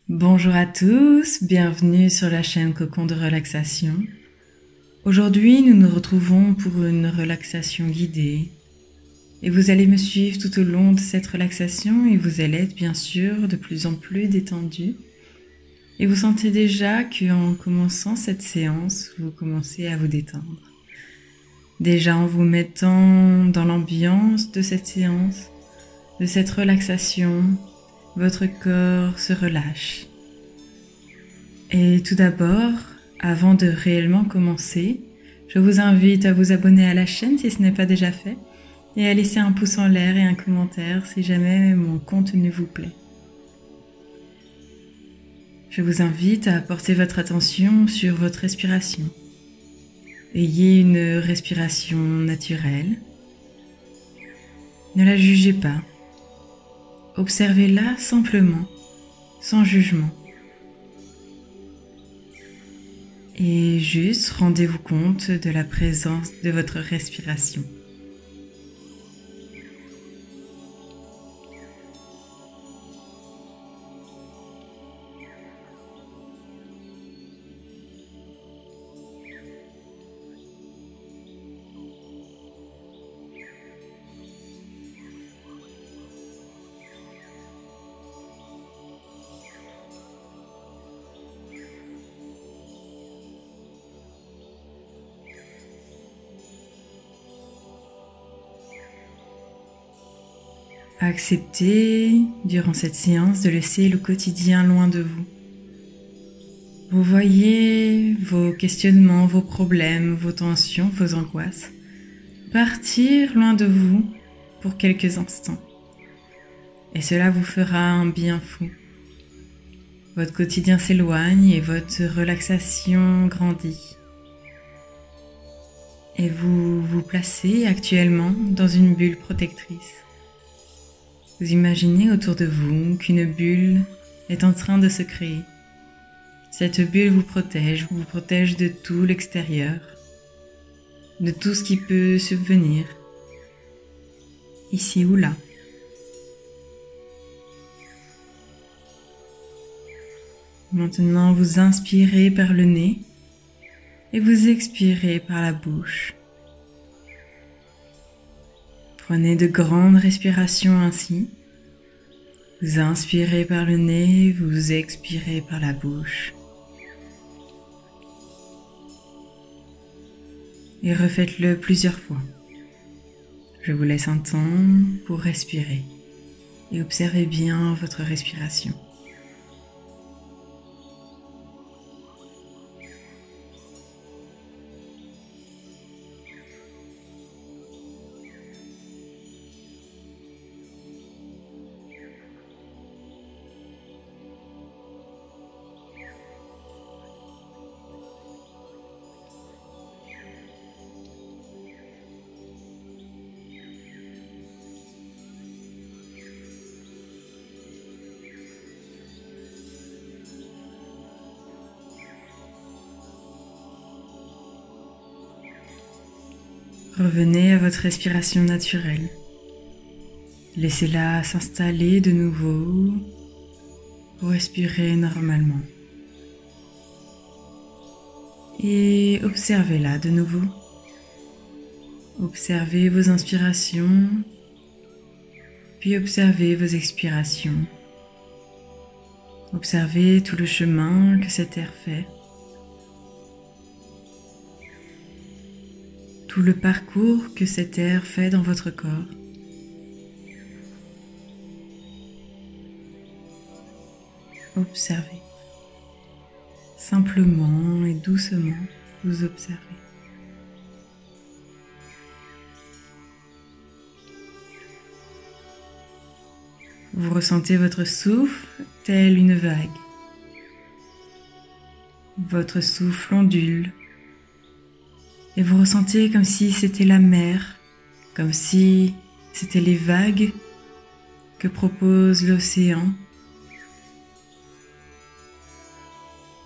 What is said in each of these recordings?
Bonjour à tous, bienvenue sur la chaîne Cocon de relaxation. Aujourd'hui, nous nous retrouvons pour une relaxation guidée et vous allez me suivre tout au long de cette relaxation et vous allez être bien sûr de plus en plus détendu. Et vous sentez déjà qu'en commençant cette séance, vous commencez à vous détendre. Déjà en vous mettant dans l'ambiance de cette séance, de cette relaxation, votre corps se relâche. Et tout d'abord, avant de réellement commencer, je vous invite à vous abonner à la chaîne si ce n'est pas déjà fait et à laisser un pouce en l'air et un commentaire si jamais mon contenu vous plaît. Je vous invite à porter votre attention sur votre respiration. Ayez une respiration naturelle. Ne la jugez pas. Observez-la simplement, sans jugement. Et juste rendez-vous compte de la présence de votre respiration. Acceptez, durant cette séance, de laisser le quotidien loin de vous. Vous voyez vos questionnements, vos problèmes, vos tensions, vos angoisses partir loin de vous pour quelques instants. Et cela vous fera un bien fou. Votre quotidien s'éloigne et votre relaxation grandit. Et vous vous placez actuellement dans une bulle protectrice. Vous imaginez autour de vous qu'une bulle est en train de se créer. Cette bulle vous protège de tout l'extérieur, de tout ce qui peut subvenir, ici ou là. Maintenant, vous inspirez par le nez et vous expirez par la bouche. Prenez de grandes respirations ainsi. Vous inspirez par le nez, vous expirez par la bouche. Et refaites-le plusieurs fois. Je vous laisse un temps pour respirer et observez bien votre respiration. Revenez à votre respiration naturelle. Laissez-la s'installer de nouveau pour respirer normalement. Et observez-la de nouveau. Observez vos inspirations, puis observez vos expirations. Observez tout le chemin que cet air fait. Tout le parcours que cet air fait dans votre corps. Observez. Simplement et doucement, vous observez. Vous ressentez votre souffle tel une vague. Votre souffle ondule. Et vous ressentez comme si c'était la mer, comme si c'était les vagues que propose l'océan,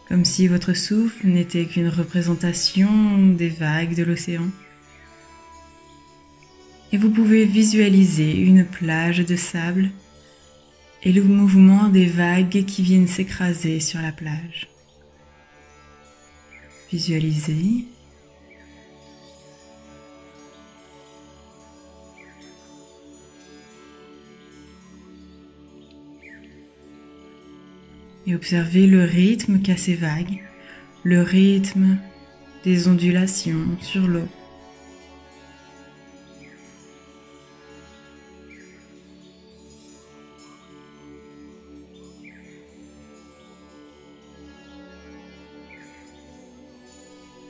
comme si votre souffle n'était qu'une représentation des vagues de l'océan. Et vous pouvez visualiser une plage de sable et le mouvement des vagues qui viennent s'écraser sur la plage. Visualisez. Et observez le rythme qu'a ces vagues, le rythme des ondulations sur l'eau.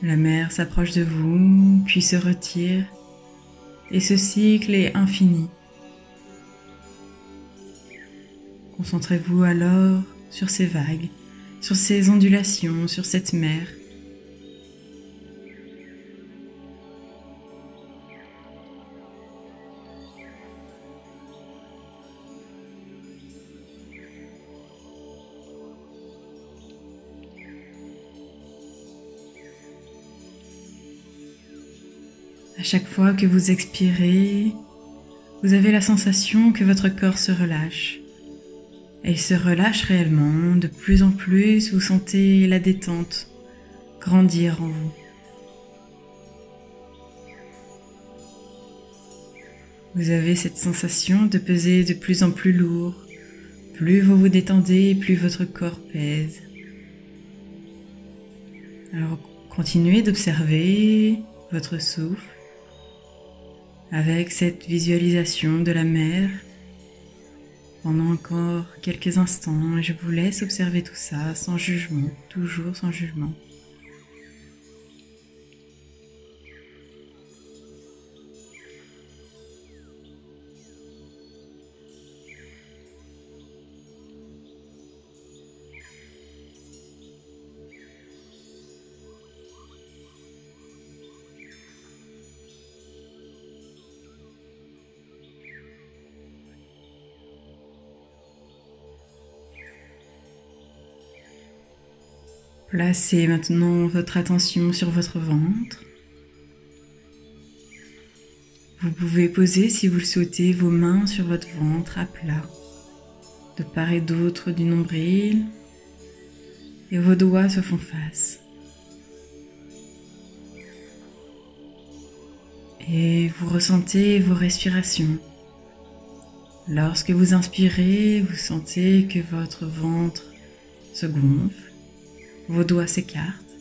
La mer s'approche de vous, puis se retire, et ce cycle est infini. Concentrez-vous alors sur ces vagues, sur ces ondulations, sur cette mer. À chaque fois que vous expirez, vous avez la sensation que votre corps se relâche. Et il se relâche réellement, de plus en plus, vous sentez la détente grandir en vous. Vous avez cette sensation de peser de plus en plus lourd. Plus vous vous détendez, plus votre corps pèse. Alors continuez d'observer votre souffle avec cette visualisation de la mer pendant encore quelques instants, et je vous laisse observer tout ça sans jugement, toujours sans jugement. Placez maintenant votre attention sur votre ventre. Vous pouvez poser, si vous le souhaitez, vos mains sur votre ventre à plat, de part et d'autre du nombril, et vos doigts se font face. Et vous ressentez vos respirations. Lorsque vous inspirez, vous sentez que votre ventre se gonfle. Vos doigts s'écartent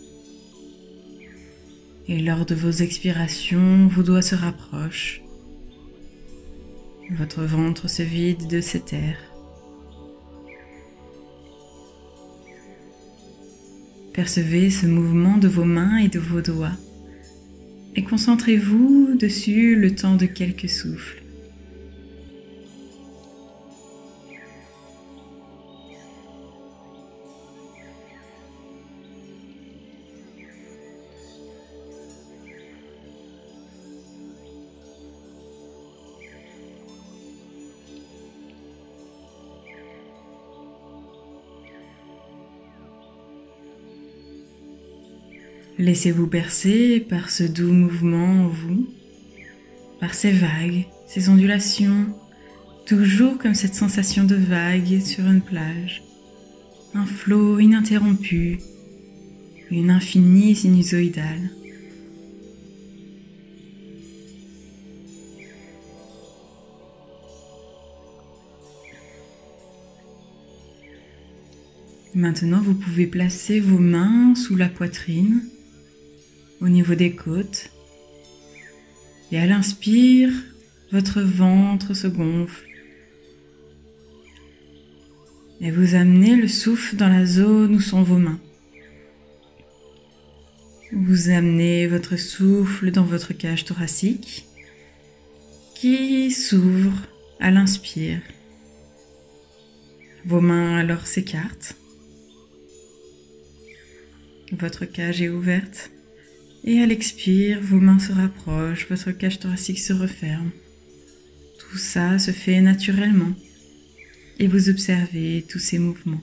et lors de vos expirations, vos doigts se rapprochent. Votre ventre se vide de cet air. Percevez ce mouvement de vos mains et de vos doigts et concentrez-vous dessus le temps de quelques souffles. Laissez-vous bercer par ce doux mouvement en vous, par ces vagues, ces ondulations, toujours comme cette sensation de vague sur une plage, un flot ininterrompu, une infinie sinusoïdale. Maintenant, vous pouvez placer vos mains sous la poitrine, au niveau des côtes, et à l'inspire, votre ventre se gonfle et vous amenez le souffle dans la zone où sont vos mains. Vous amenez votre souffle dans votre cage thoracique qui s'ouvre à l'inspire. Vos mains alors s'écartent. Votre cage est ouverte. Et à l'expire, vos mains se rapprochent, votre cage thoracique se referme. Tout ça se fait naturellement et vous observez tous ces mouvements.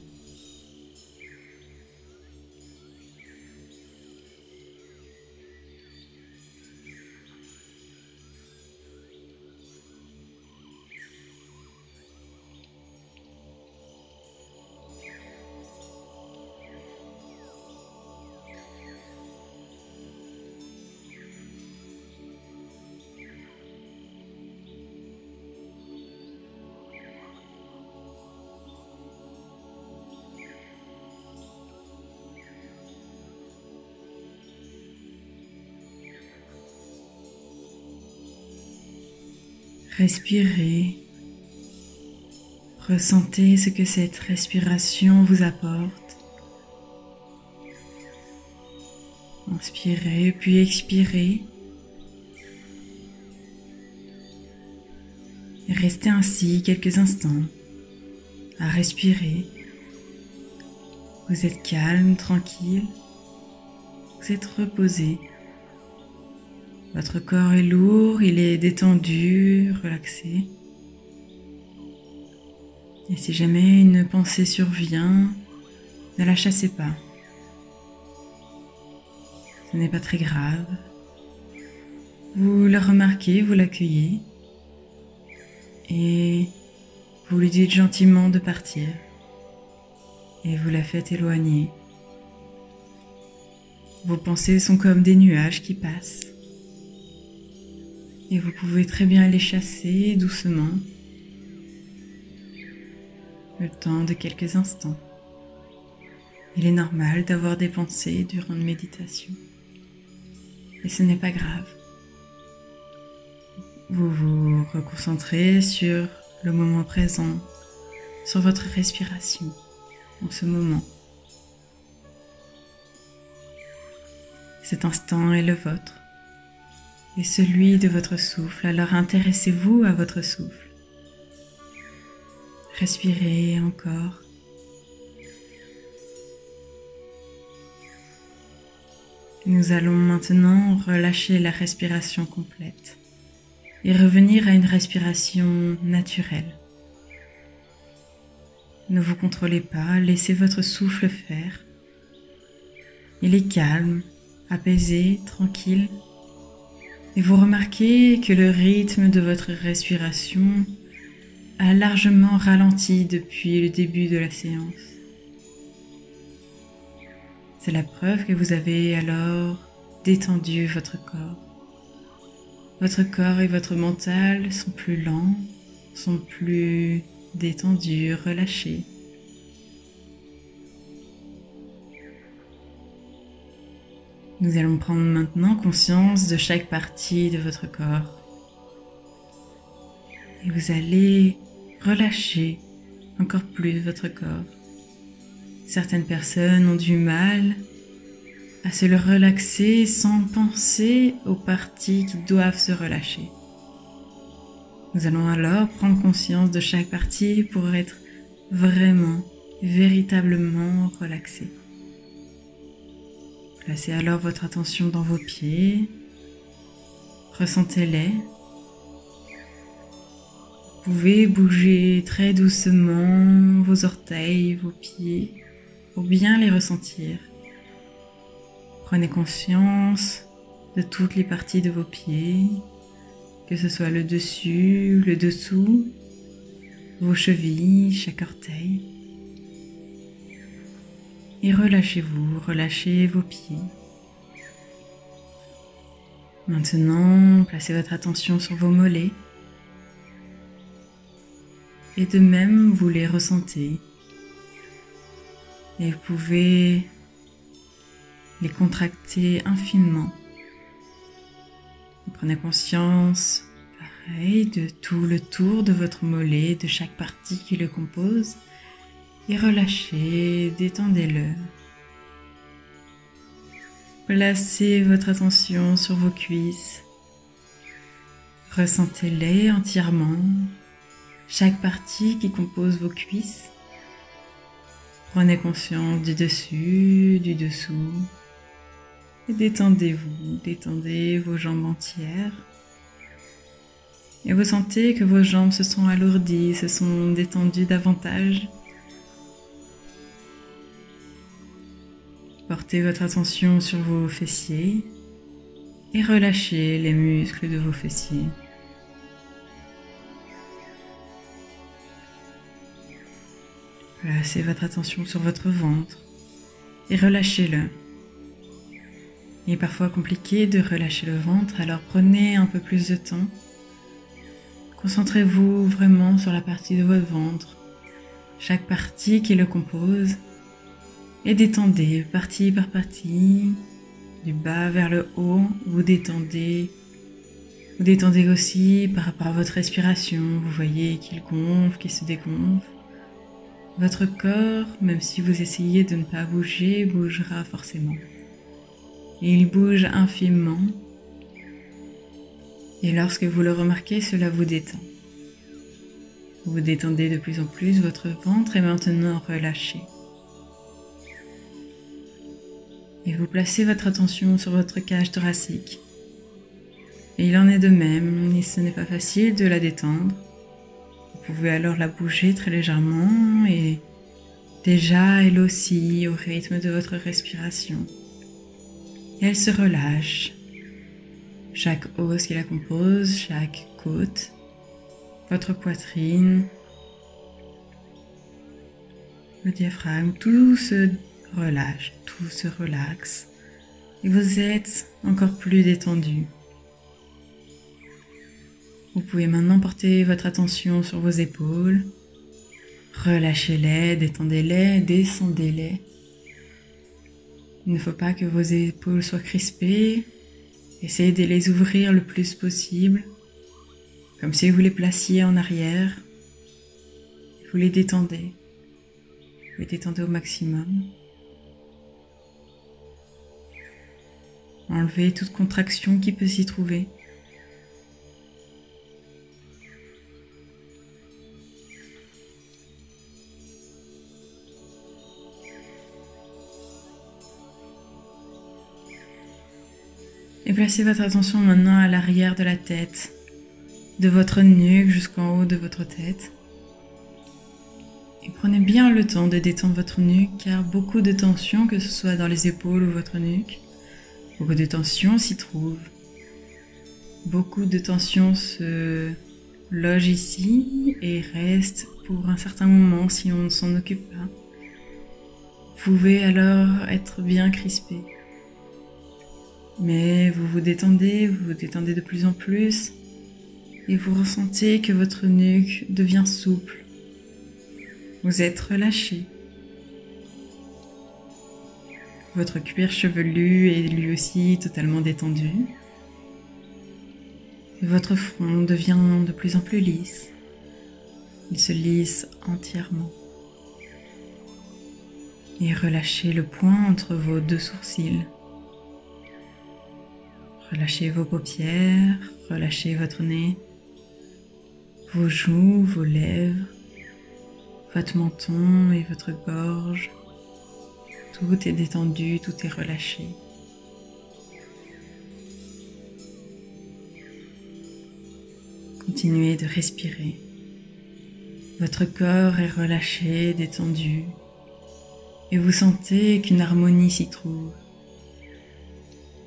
Respirez. Ressentez ce que cette respiration vous apporte. Inspirez puis expirez. Et restez ainsi quelques instants à respirer. Vous êtes calme, tranquille. Vous êtes reposé. Votre corps est lourd, il est détendu, relaxé. Et si jamais une pensée survient, ne la chassez pas. Ce n'est pas très grave. Vous la remarquez, vous l'accueillez et vous lui dites gentiment de partir et vous la faites éloigner. Vos pensées sont comme des nuages qui passent et vous pouvez très bien les chasser doucement le temps de quelques instants. Il est normal d'avoir des pensées durant une méditation et ce n'est pas grave. Vous vous reconcentrez sur le moment présent, sur votre respiration en ce moment. Cet instant est le vôtre et celui de votre souffle, alors intéressez-vous à votre souffle. Respirez encore. Nous allons maintenant relâcher la respiration complète et revenir à une respiration naturelle. Ne vous contrôlez pas, laissez votre souffle faire. Il est calme, apaisé, tranquille. Et vous remarquez que le rythme de votre respiration a largement ralenti depuis le début de la séance. C'est la preuve que vous avez alors détendu votre corps. Votre corps et votre mental sont plus lents, sont plus détendus, relâchés. Nous allons prendre maintenant conscience de chaque partie de votre corps. Et vous allez relâcher encore plus votre corps. Certaines personnes ont du mal à se le relaxer sans penser aux parties qui doivent se relâcher. Nous allons alors prendre conscience de chaque partie pour être vraiment, véritablement relaxé. Placez alors votre attention dans vos pieds, ressentez-les. Vous pouvez bouger très doucement vos orteils, vos pieds, pour bien les ressentir. Prenez conscience de toutes les parties de vos pieds, que ce soit le dessus, le dessous, vos chevilles, chaque orteil. Et relâchez-vous, relâchez vos pieds. Maintenant, placez votre attention sur vos mollets. Et de même, vous les ressentez. Et vous pouvez les contracter infiniment. Vous prenez conscience, pareil, de tout le tour de votre mollet, de chaque partie qui le compose. Et relâchez, détendez-le. Placez votre attention sur vos cuisses. Ressentez-les entièrement. Chaque partie qui compose vos cuisses. Prenez conscience du dessus, du dessous. Et détendez-vous, détendez vos jambes entières. Et vous sentez que vos jambes se sont alourdies, se sont détendues davantage. Portez votre attention sur vos fessiers et relâchez les muscles de vos fessiers. Placez votre attention sur votre ventre et relâchez-le. Il est parfois compliqué de relâcher le ventre, alors prenez un peu plus de temps. Concentrez-vous vraiment sur la partie de votre ventre, chaque partie qui le compose, et détendez partie par partie, du bas vers le haut, vous détendez Vous détendez aussi par rapport à votre respiration. Vous voyez qu'il gonfle, qu'il se dégonfle. Votre corps, même si vous essayez de ne pas bouger, bougera forcément. Et il bouge infiniment. Et lorsque vous le remarquez, cela vous détend. Vous détendez de plus en plus, votre ventre est maintenant relâché. Et vous placez votre attention sur votre cage thoracique. Et il en est de même, et ce n'est pas facile de la détendre. Vous pouvez alors la bouger très légèrement et déjà elle oscille au rythme de votre respiration. Et elle se relâche. Chaque os qui la compose, chaque côte, votre poitrine, le diaphragme, tout se relâche, tout se relaxe et vous êtes encore plus détendu. Vous pouvez maintenant porter votre attention sur vos épaules, relâchez-les, détendez-les, descendez-les. Il ne faut pas que vos épaules soient crispées, essayez de les ouvrir le plus possible. Comme si vous les placiez en arrière, vous les détendez. Vous les détendez au maximum. Enlevez toute contraction qui peut s'y trouver. Et placez votre attention maintenant à l'arrière de la tête, de votre nuque jusqu'en haut de votre tête. Et prenez bien le temps de détendre votre nuque car beaucoup de tension, que ce soit dans les épaules ou votre nuque, beaucoup de tension s'y trouve. Beaucoup de tension se loge ici et reste pour un certain moment si on ne s'en occupe pas. Vous pouvez alors être bien crispé. Mais vous vous détendez de plus en plus. Et vous ressentez que votre nuque devient souple. Vous êtes relâché. Votre cuir chevelu est lui aussi totalement détendu. Et votre front devient de plus en plus lisse. Il se lisse entièrement. Et relâchez le point entre vos deux sourcils. Relâchez vos paupières, relâchez votre nez. Vos joues, vos lèvres, votre menton et votre gorge, tout est détendu, tout est relâché. Continuez de respirer. Votre corps est relâché, détendu, et vous sentez qu'une harmonie s'y trouve.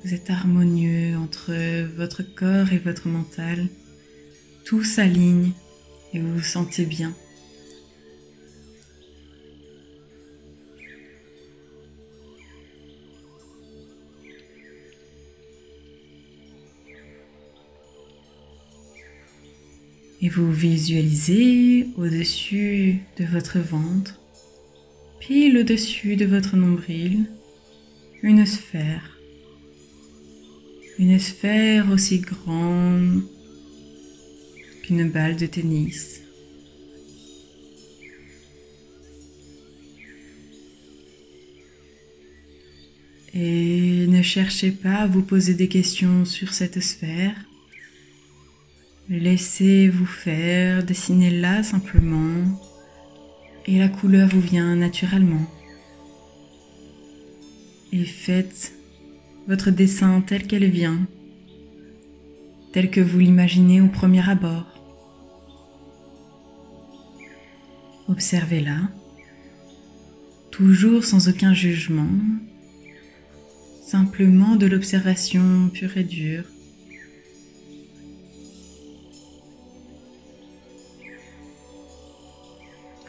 Vous êtes harmonieux entre votre corps et votre mental. Tout s'aligne et vous vous sentez bien. Et vous visualisez au-dessus de votre ventre, pile au-dessus de votre nombril, une sphère. Une sphère aussi grande qu'une balle de tennis. Et ne cherchez pas à vous poser des questions sur cette sphère. Laissez-vous faire, dessinez-la simplement et la couleur vous vient naturellement. Et faites votre dessin tel qu'elle vient, tel que vous l'imaginez au premier abord. Observez-la, toujours sans aucun jugement, simplement de l'observation pure et dure.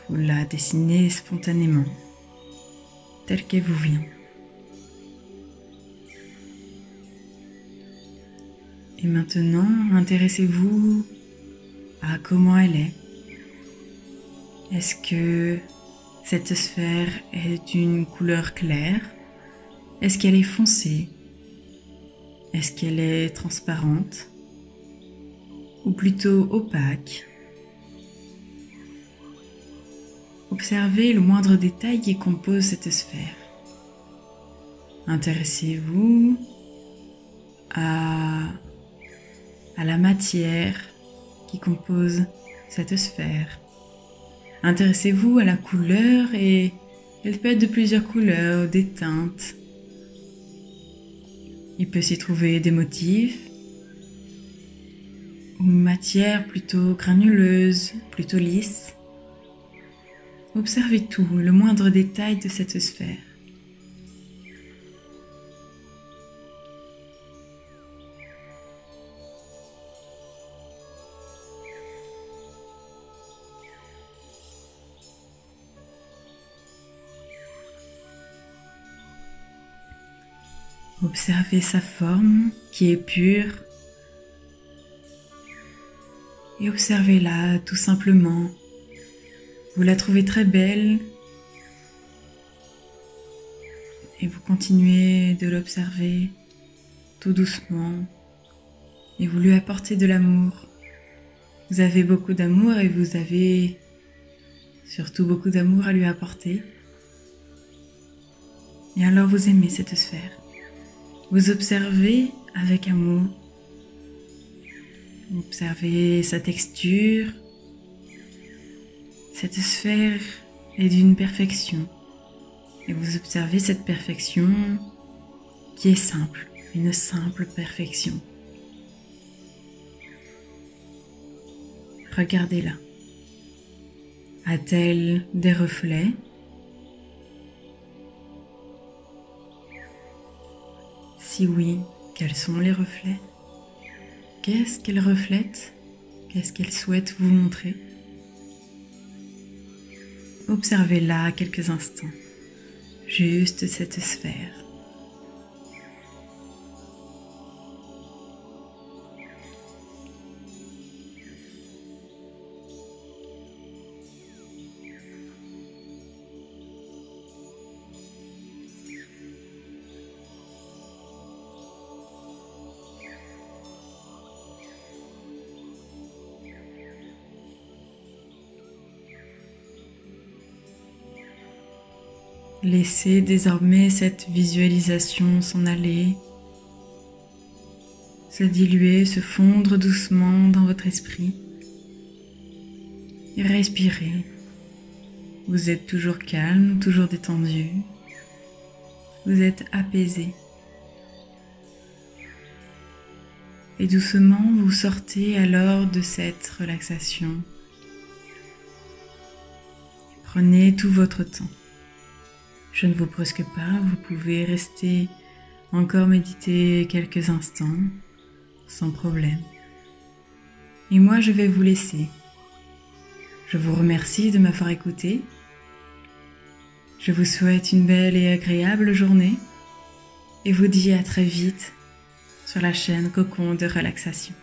Vous la dessinez spontanément, telle qu'elle vous vient. Et maintenant, intéressez-vous à comment elle est. Est-ce que cette sphère est d'une couleur claire? Est-ce qu'elle est foncée? Est-ce qu'elle est transparente? ou plutôt opaque. Observez le moindre détail qui compose cette sphère. Intéressez-vous à la matière qui compose cette sphère. Intéressez-vous à la couleur, et elle peut être de plusieurs couleurs, des teintes. Il peut s'y trouver des motifs ou une matière plutôt granuleuse, plutôt lisse. Observez tout, le moindre détail de cette sphère. Observez sa forme qui est pure et observez-la tout simplement. Vous la trouvez très belle et vous continuez de l'observer tout doucement et vous lui apportez de l'amour. Vous avez beaucoup d'amour et vous avez surtout beaucoup d'amour à lui apporter. Et alors vous aimez cette sphère. Vous observez avec amour. Vous observez sa texture. Cette sphère est d'une perfection. Et vous observez cette perfection qui est simple, une simple perfection. Regardez-la. A-t-elle des reflets ? Si oui, quels sont les reflets ? Qu'est-ce qu'elle reflète ? Qu'est-ce qu'elle souhaite vous montrer ? Observez-la quelques instants, juste cette sphère. Laissez désormais cette visualisation s'en aller, se diluer, se fondre doucement dans votre esprit. Et respirez. Vous êtes toujours calme, toujours détendu. Vous êtes apaisé. Et doucement, vous sortez alors de cette relaxation. Prenez tout votre temps. Je ne vous brusque pas, vous pouvez rester encore méditer quelques instants, sans problème. Et moi, je vais vous laisser. Je vous remercie de m'avoir écouté. Je vous souhaite une belle et agréable journée et vous dis à très vite sur la chaîne Cocon de relaxation.